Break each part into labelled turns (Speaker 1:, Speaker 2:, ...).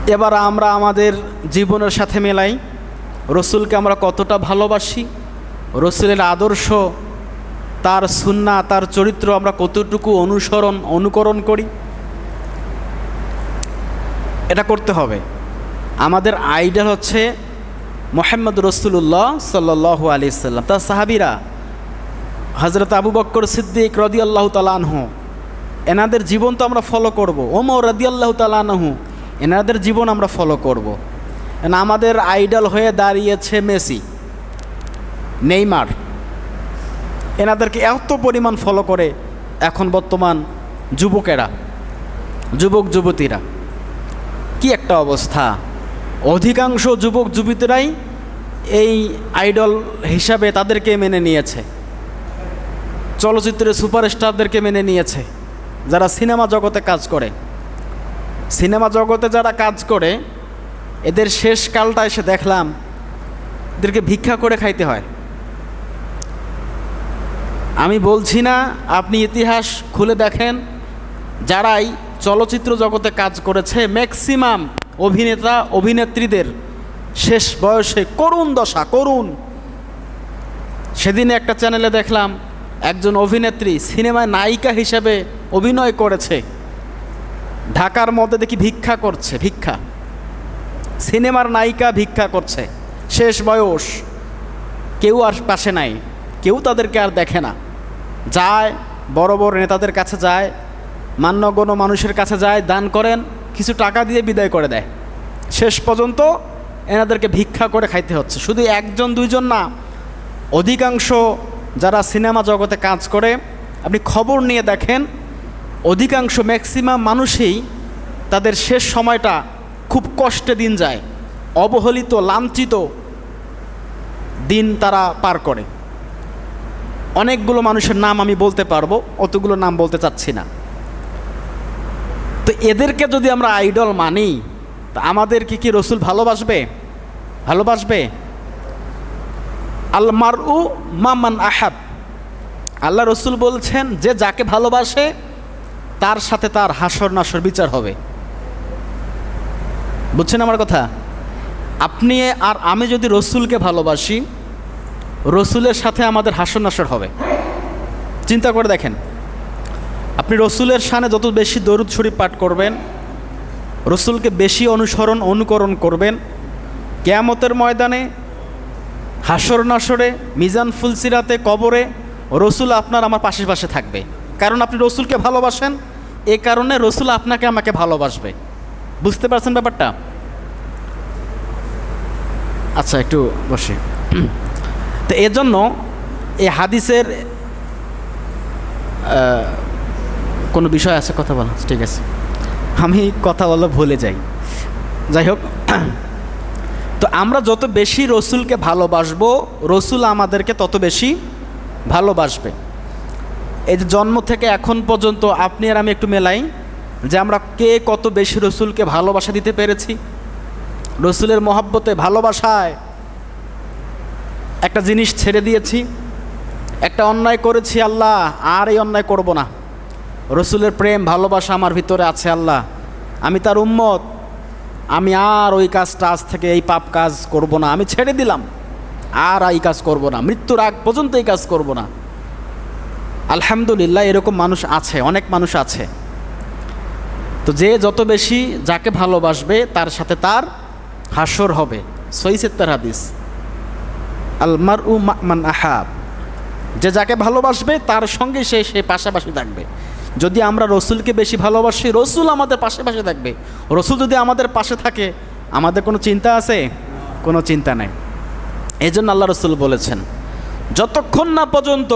Speaker 1: এবার আমরা আমাদের জীবনের সাথে মেলাই, রসুলকে আমরা কতটা ভালোবাসি, রসুলের আদর্শ, তার সুন্নাহ, তার চরিত্র আমরা কতটুকু অনুকরণ করি। এটা করতে হবে। আমাদের আইডল হচ্ছে মুহাম্মদ রাসূলুল্লাহ সাল্লাল্লাহু আলাইহি সাল্লাম, তার সাহাবীরা, হযরত আবু বকর সিদ্দিক রাদিয়াল্লাহু তাআলা আনহু, এনাদের জীবন তো আমরা ফলো করব। ওমর রাদিয়াল্লাহু তাআলা আনহু, এনাদের জীবন আমরা ফলো করব। আমাদের আইডল হয়ে দাঁড়িয়েছে মেসি, নেইমার, এনাদেরকে এত পরিমাণ ফলো করে এখন বর্তমান যুবকেরা, যুবক যুবতীরা। কি একটা অবস্থা! অধিকাংশ যুবক যুবতীরাই এই আইডল হিসাবে তাদেরকে মেনে নিয়েছে, চলচ্চিত্রের সুপারস্টারদেরকে মেনে নিয়েছে। যারা সিনেমা জগতে কাজ করে, সিনেমা জগতে যারা কাজ করে, এদের শেষ কালটা এসে দেখলাম এদেরকে ভিক্ষা করে খাইতে হয়। আমি বলছি না, আপনি ইতিহাস খুলে দেখেন, যারাই চলচ্চিত্র জগতে কাজ করেছে ম্যাক্সিমাম অভিনেতা অভিনেত্রীদের শেষ বয়সে করুণ দশা, করুণ। সেদিনে একটা চ্যানেলে দেখলাম একজন অভিনেত্রী সিনেমায় নায়িকা হিসেবে অভিনয় করেছে, ঢাকার মধ্যে দেখি ভিক্ষা করছে, ভিক্ষা, সিনেমার নায়িকা ভিক্ষা করছে, শেষ বয়স, কেউ আর পাশে নাই, কেউ তাদেরকে আর দেখে না। যায় বড় বড় নেতাদের কাছে যায়, মান্যগণ্য মানুষের কাছে যায়, দান করেন, কিছু টাকা দিয়ে বিদায় করে দেয়। শেষ পর্যন্ত এনাদেরকে ভিক্ষা করে খাইতে হচ্ছে। শুধু একজন দুইজন না, অধিকাংশ যারা সিনেমা জগতে কাজ করে, আপনি খবর নিয়ে দেখেন, অধিকাংশ ম্যাক্সিমাম মানুষই তাদের শেষ সময়টা খুব কষ্টে দিন যায়, অবহেলিত লাঞ্ছিত দিন তারা পার করে। অনেকগুলো মানুষের নাম আমি বলতে পারবো, অতগুলো নাম বলতে চাচ্ছি না। তো এদেরকে যদি আমরা আইডল মানি, তা আমাদেরকে কি রসুল ভালোবাসবে? ভালোবাসবে? আল মারউ মামান আহাব, আল্লাহ রসুল বলছেন যে যাকে ভালোবাসে তার সাথে তার হাসর নাসর বিচার হবে। বুঝছেন আমার কথা? আপনি আর আমি যদি রসুলকে ভালোবাসি, রসুলের সাথে আমাদের হাসর নাসর হবে। চিন্তা করে দেখেন, আপনি রসুলের শানে যত বেশি দরুদ শরীফ পাঠ করবেন, রসুলকে বেশি অনুকরণ করবেন, কিয়ামতের ময়দানে, হাসর নাসরে, মিজান ফুলসিরাতে, কবরে রসুল আপনার আমার পাশে পাশে থাকবে। কারণ আপনি রসুলকে ভালোবাসেন, এ কারণে রসুল আপনাকে আমাকে ভালোবাসবে। বুঝতে পারছেন ব্যাপারটা? আচ্ছা, একটু বসে। তো এজন্য এই হাদিসের কোনো বিষয় আছে কথা বলা? ঠিক আছে, আমি কথা বলা ভুলে যাই। যাই হোক, তো আমরা যত বেশি রসুলকে ভালোবাসবো, রসুল আমাদেরকে তত বেশি ভালোবাসবে। এই যে জন্ম থেকে এখন পর্যন্ত আপনি আর আমি একটু মেলাই যে আমরা কে কত বেশি রসুলকে ভালোবাসা দিতে পেরেছি। রসুলের মহব্বতে, ভালোবাসায় একটা জিনিস ছেড়ে দিয়েছি, একটা অন্যায় করেছি, আল্লাহ আর এই অন্যায় করব না। রসুলের প্রেম ভালোবাসা আমার ভিতরে আছে, আল্লাহ আমি তার উম্মত, আমি আর ওই কাজটা, আজ থেকে এই পাপ কাজ করব না, আমি ছেড়ে দিলাম, আর এই কাজ করব না, মৃত্যুর আগ পর্যন্ত এই কাজ করব না। আলহামদুলিল্লাহ, এরকম মানুষ আছে, অনেক মানুষ আছে। তো যে যত বেশি যাকে ভালোবাসবে তার সাথে তার হাসর হবে। সহিহ হাদিস, আল মারউ মান আহাব, যে যাকে ভালোবাসবে তার সঙ্গে সে পাশাপাশি থাকবে। যদি আমরা রসুলকে বেশি ভালোবাসি, রসুল আমাদের পাশে পাশে থাকবে। রসুল যদি আমাদের পাশে থাকে, আমাদের কোনো চিন্তা আছে? কোনো চিন্তা নেই। এই জন্য আল্লাহ রসুল বলেছেন, যতক্ষণ না পর্যন্ত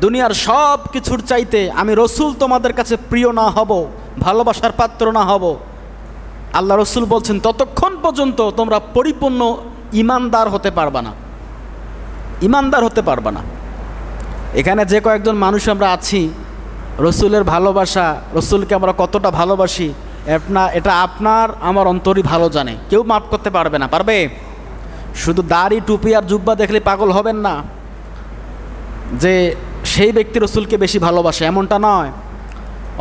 Speaker 1: দুনিয়ার সব কিছুর চাইতে আমি রসুল তোমাদের কাছে প্রিয় না হব, ভালোবাসার পাত্র না হব, আল্লাহ রসুল বলছেন ততক্ষণ পর্যন্ত তোমরা পরিপূর্ণ ইমানদার হতে পারবা না, ইমানদার হতে পারবা না। এখানে যে কয়েকজন মানুষ আমরা আছি, রসুলের ভালোবাসা, রসুলকে আমরা কতটা ভালোবাসি, এটা আপনার আমার অন্তরই ভালো জানে। কেউ মাপ করতে পারবে না। পারবে? শুধু দাড়ি টুপি আর জুব্বা দেখলে পাগল হবেন না যে সেই ব্যক্তি রসুলকে বেশি ভালোবাসে, এমনটা নয়।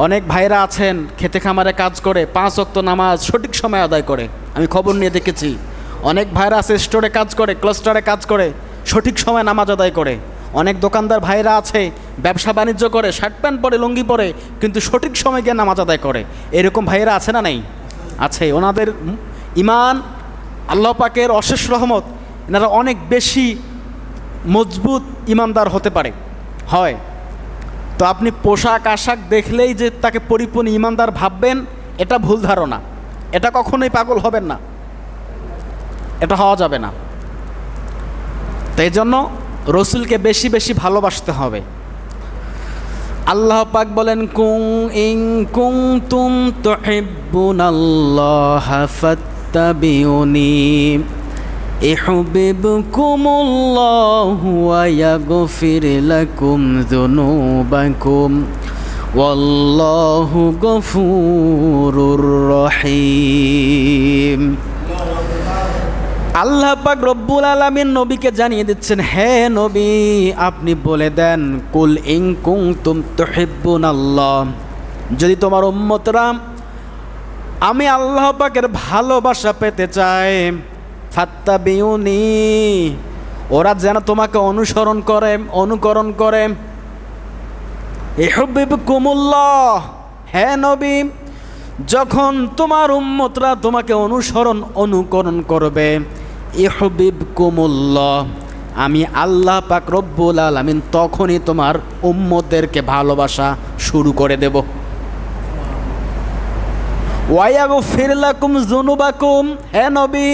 Speaker 1: অনেক ভাইরা আছেন খেতে খামারে কাজ করে 5 ওয়াক্ত নামাজ সঠিক সময় আদায় করে, আমি খবর নিয়ে দেখেছি। অনেক ভাইরা আছে স্টোরে কাজ করে, ক্লাস্টারে কাজ করে, সঠিক সময় নামাজ আদায় করে। অনেক দোকানদার ভাইরা আছে ব্যবসা বাণিজ্য করে, শার্ট প্যান্ট পরে, লুঙ্গি পরে, কিন্তু সঠিক সময় গিয়ে নামাজ আদায় করে। এরকম ভাইরা আছে না নেই? আছে। ওনাদের ইমান আল্লাহ পাকের অশেষ রহমত, এনারা অনেক বেশি মজবুত ইমানদার হতে পারে হয়। তো আপনি পোশাক আশাক দেখলেই যে তাকে পরিপূর্ণ ইমানদার ভাববেন, এটা ভুল ধারণা। এটা কখনোই পাগল হবেন না, এটা হওয়া যাবে না। তাই জন্য রসুলকে বেশি বেশি ভালোবাসতে হবে। আল্লাহ পাক বলেন, কুং ইং কুনতুম তুহিব্বুনাল্লাহা ফাত্তাবিউনি ইউহিব্বুকুমুল্লাহু ওয়া ইয়াগফির লাকুম যুনুবাকুম ওয়াল্লাহু গফুরুর রহিম। আল্লাহ পাক রব্বুল আলামিন নবীকে জানিয়ে দিচ্ছেন, হে নবী আপনি বলে দেন, কুল ইন কুনতুম তুহিব্বুনাল্লাহ, যদি তোমার উম্মতরা আমি আল্লাহ পাকের ভালোবাসা পেতে চায়, ফাত্তাবিউনি, ওরা যেন তোমাকে অনুকরণ করে। ইউহিব্বুকুমুল্লাহ, হে নবী যখন তোমার উম্মতরা তোমাকে অনুকরণ করবে, ইউহিব্বুকুমুল্লাহ, আমি আল্লাহ পাক রব্বুল আলামিন তখনই তোমার উম্মতদেরকে ভালোবাসা শুরু করে দেব। ওয়া ইয়াগফির লাকুম যুনুবাকুম, হে নবী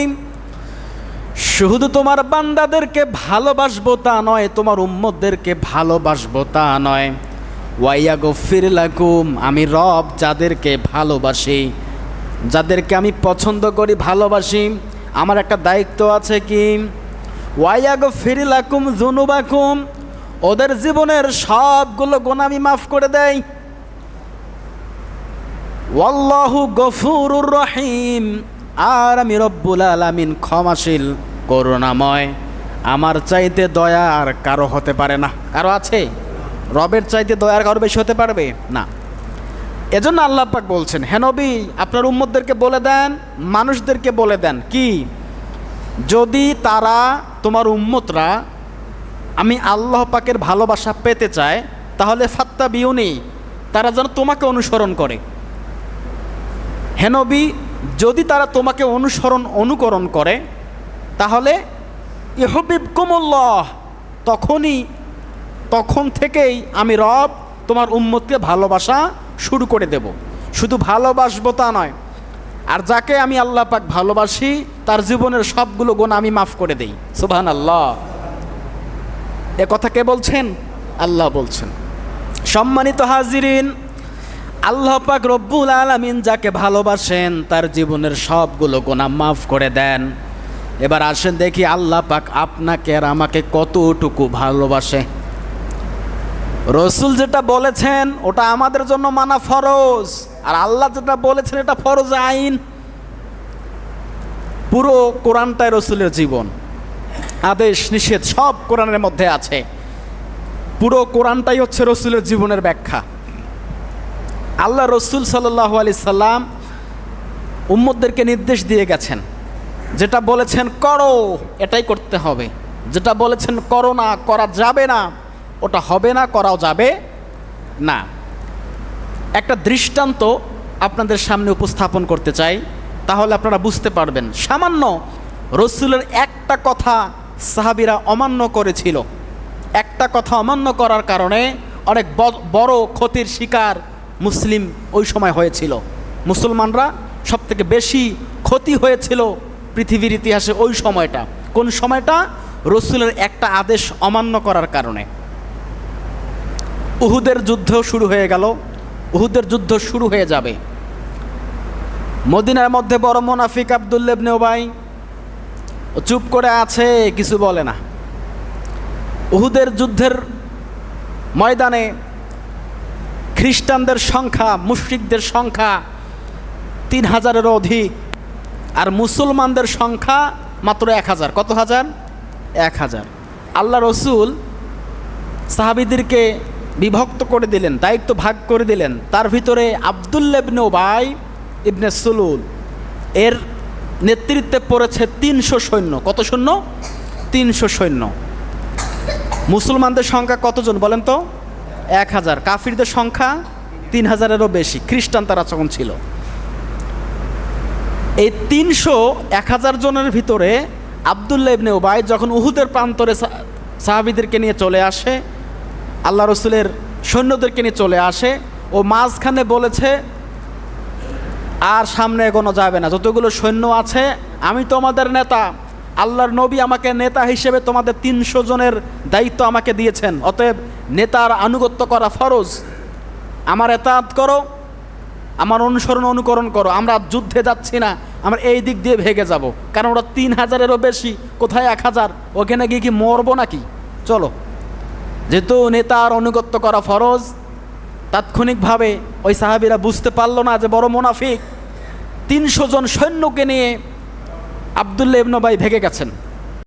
Speaker 1: শুধু তোমার বান্দাদেরকে ভালোবাসবো তা নয়, তোমার উম্মতদেরকে ভালোবাসবো তা নয়, ওয়া ইয়াগফির লাকুম, আমি রব যাদেরকে ভালোবাসি, যাদেরকে আমি পছন্দ করি, ভালোবাসি, আমার একটা দায়িত্ব আছে কি, ওয়া ইয়াগফির লাকুম যুনুবাকুম, ওদের জীবনের সবগুলো গুনাহ আমি মাফ করে দেই। ওয়াল্লাহু গফুরুর রহিম, আর আমি রব্বুল আলামিন ক্ষমাশীল করুণাময়। আমার চাইতে দয়া আর কারো হতে পারে না। কারো আছে? রবের চাইতে দয়ার কারো বেশি হতে পারবে না। এজন্য আল্লাহ পাক বলছেন, হে নবী আপনার উম্মতদেরকে বলে দেন, মানুষদেরকে বলে দেন কি, যদি তারা তোমার উম্মতরা আমি আল্লাহ পাকের ভালোবাসা পেতে চায়, তাহলে ফাত্তাবিউনি, তারা যেন তোমাকে অনুসরণ করে। হে নবী যদি তারা তোমাকে অনুকরণ করে, তাহলে ইউহিব্বুকুমুল্লাহ, তখন থেকেই আমি রব তোমার উম্মতকে ভালোবাসা শুরু করে দেব। শুধু ভালোবাসবো তা নয়, আর যাকে আমি আল্লাহ পাক ভালোবাসি তার জীবনের সবগুলো গুনাহ আমি মাফ করে দেই। সুবহানাল্লাহ। এ কথা কে বলছেন? আল্লাহ বলছেন। সম্মানিত হাজিরিন, আল্লাহ পাক রব্বুল আলামিন যাকে ভালোবাসেন তার জীবনের সবগুলো গুনাহ মাফ করে দেন। এবার আসেন দেখি আল্লাহ পাক আপনাকে আর আমাকে কতটুকু ভালোবাসে। রসুল যেটা বলেছেন ওটা আমাদের জন্য মানা ফরজ, আর আল্লাহ যেটা বলেছেন এটা ফরজ আইন। পুরো কোরআনটাই রসুলের জীবন, আদেশ নিষেধ সব কোরআনের মধ্যে আছে। পুরো কোরআনটাই হচ্ছে রসুলের জীবনের ব্যাখ্যা। আল্লাহ রসুল সাল্লাল্লাহু আলাইহি সাল্লাম উম্মতদেরকে নির্দেশ দিয়ে গেছেন, যেটা বলেছেন করো এটাই করতে হবে, যেটা বলেছেন করো না, করা যাবে না, ওটা হবে না, করাও যাবে না। একটা দৃষ্টান্ত আপনাদের সামনে উপস্থাপন করতে চাই, তাহলে আপনারা বুঝতে পারবেন। সামান্য রসুলের একটা কথা সাহাবীরা অমান্য করেছিল, একটা কথা অমান্য করার কারণে অনেক বড় ক্ষতির শিকার মুসলিম ওই সময় হয়েছিল। মুসলমানরা সবথেকে বেশি ক্ষতি হয়েছিল পৃথিবীর ইতিহাসে ওই সময়টা। কোন সময়টা? রসুলের একটা আদেশ অমান্য করার কারণে। উহুদের যুদ্ধ শুরু হয়ে গেল, উহুদের যুদ্ধ শুরু হয়ে যাবে। মদিনার মধ্যে বড় মুনাফিক আব্দুল্লাহ ইবনে উবাই চুপ করে আছে, কিছু বলে না। উহুদের যুদ্ধের ময়দানে খ্রিস্টানদের সংখ্যা, মুশরিকদের সংখ্যা 3000-এরও অধিক, আর মুসলমানদের সংখ্যা মাত্র 1000। কত হাজার? 1000। আল্লাহ রসুল সাহাবীদেরকে বিভক্ত করে দিলেন, দায়িত্ব ভাগ করে দিলেন। তার ভিতরে আব্দুল্লাহ ইবনে উবাই ইবনে সুলুল এর নেতৃত্বে পড়েছে 300 সৈন্য। কত সৈন্য? 300 সৈন্য। মুসলমানদের সংখ্যা কতজন বলেন তো? 1000। কাফিরদের সংখ্যা 3000-এরও বেশি, খ্রিস্টান তারা তখন ছিল। এই 1000 জনের ভিতরে আব্দুল্লাহ ইবনে উবাই যখন উহুদের প্রান্তরে সাহাবীদেরকে নিয়ে চলে আসে, আল্লাহ রসুলের সৈন্যদেরকে নিয়ে চলে আসে, ও মাঝখানে বলেছে আর সামনে এগোনো যাবে না, যতগুলো সৈন্য আছে আমি তোমাদের নেতা, আল্লাহর নবী আমাকে নেতা হিসেবে তোমাদের 300 জনের দায়িত্ব আমাকে দিয়েছেন, অতএব নেতার আনুগত্য করা ফরজ, আমার এতাআত করো, আমার অনুসরণ অনুকরণ করো। আমরা যুদ্ধে যাচ্ছি না, আমরা এই দিক দিয়ে ভেগে যাব, কারণ ওরা 3000-এরও বেশি, কোথায় 1000, ওখানে গিয়ে কি মরবো নাকি? চলো। যেহেতু নেতার অনুগত্য করা ফরজ, তাৎক্ষণিকভাবে ওই সাহাবীরা বুঝতে পারলো না যে বড় মুনাফিক। 300 জন সৈন্যকে নিয়ে আব্দুল্লাহ ইবনে উবাই ভেগে গেছেন।